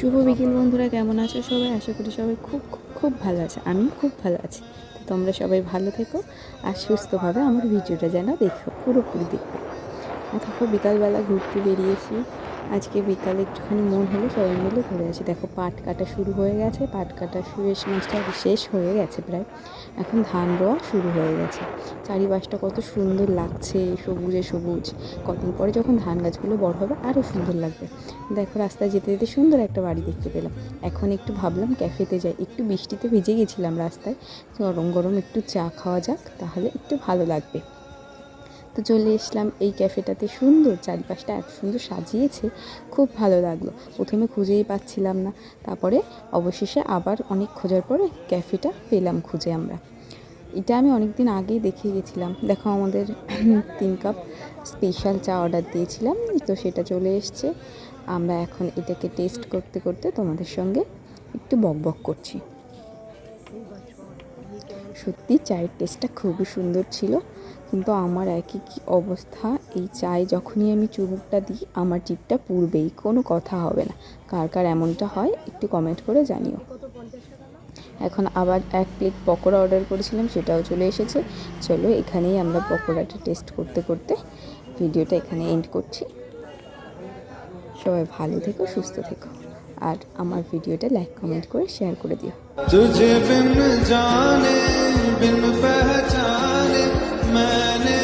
শুভ বিকেল বন্ধুরা, কেমন আছো সবাই? আশা করি সবাই খুব খুব খুব ভালো আছে। আমি খুব ভালো আছি। তো তোমরা সবাই ভালো থেকো আর সুস্থভাবে আমার ভিডিওটা যেন দেখো, পুরোপুরি দেখবে। দেখো বিকালবেলা ঘুরতে বেরিয়েছি। আজকে বিকালে একটুখানি মন হলো সবাই মিলে ঘুরে আসি। দেখো পাট কাটা শুরু হয়ে গেছে, পাট কাটা শেষ হয়ে গেছে প্রায়। এখন ধান রোয়া শুরু হয়ে গেছে। চারিপাশটা কত সুন্দর লাগছে, সবুজে সবুজ। কদিন পরে যখন ধান গাছগুলো বড় হবে আরও সুন্দর লাগবে। দেখো রাস্তায় যেতে যেতে সুন্দর একটা বাড়ি দেখতে পেলাম। এখন একটু ভাবলাম ক্যাফেতে যাই, একটু বৃষ্টিতে ভিজে গেছিলাম রাস্তায়, গরম গরম একটু চা খাওয়া যাক, তাহলে একটু ভালো লাগবে। তো চলে এসলাম এই ক্যাফেটাতে। সুন্দর, চারিপাশটা এত সুন্দর সাজিয়েছে, খুব ভালো লাগলো। প্রথমে খুঁজেই পাচ্ছিলাম না, তারপরে অবশেষে আবার অনেক খোঁজার পরে ক্যাফেটা পেলাম খুঁজে আমরা। এটা আমি অনেক দিন আগেই দেখে গেছিলাম। দেখো আমাদের 3 কাপ স্পেশাল চা অর্ডার দিয়েছিলাম, তো সেটা চলে এসছে। আমরা এখন এটাকে টেস্ট করতে করতে তোমাদের সঙ্গে একটু বকবক করছি। সত্যি চায়ের টেস্টটা খুবই সুন্দর ছিল, কিন্তু আমার একই কী অবস্থা, এই চায়ে যখনই আমি চুমুকটা দিই আমার জিভটা পুড়বেই, কোনো কথা হবে না। কার কার এমনটা হয় একটু কমেন্ট করে জানিও। এখন আবার 1 প্লেট পকোড়া অর্ডার করেছিলাম, সেটাও চলে এসেছে। চলো এখানেই আমরা পকোড়াটা টেস্ট করতে করতে ভিডিওটা এখানে এন্ড করছি। সবাই ভালো থেকো, সুস্থ থেকো, আর আমার ভিডিওটা লাইক কমেন্ট করে শেয়ার করে দিও। तुझे बिन जाने बिन पहचाने मैंने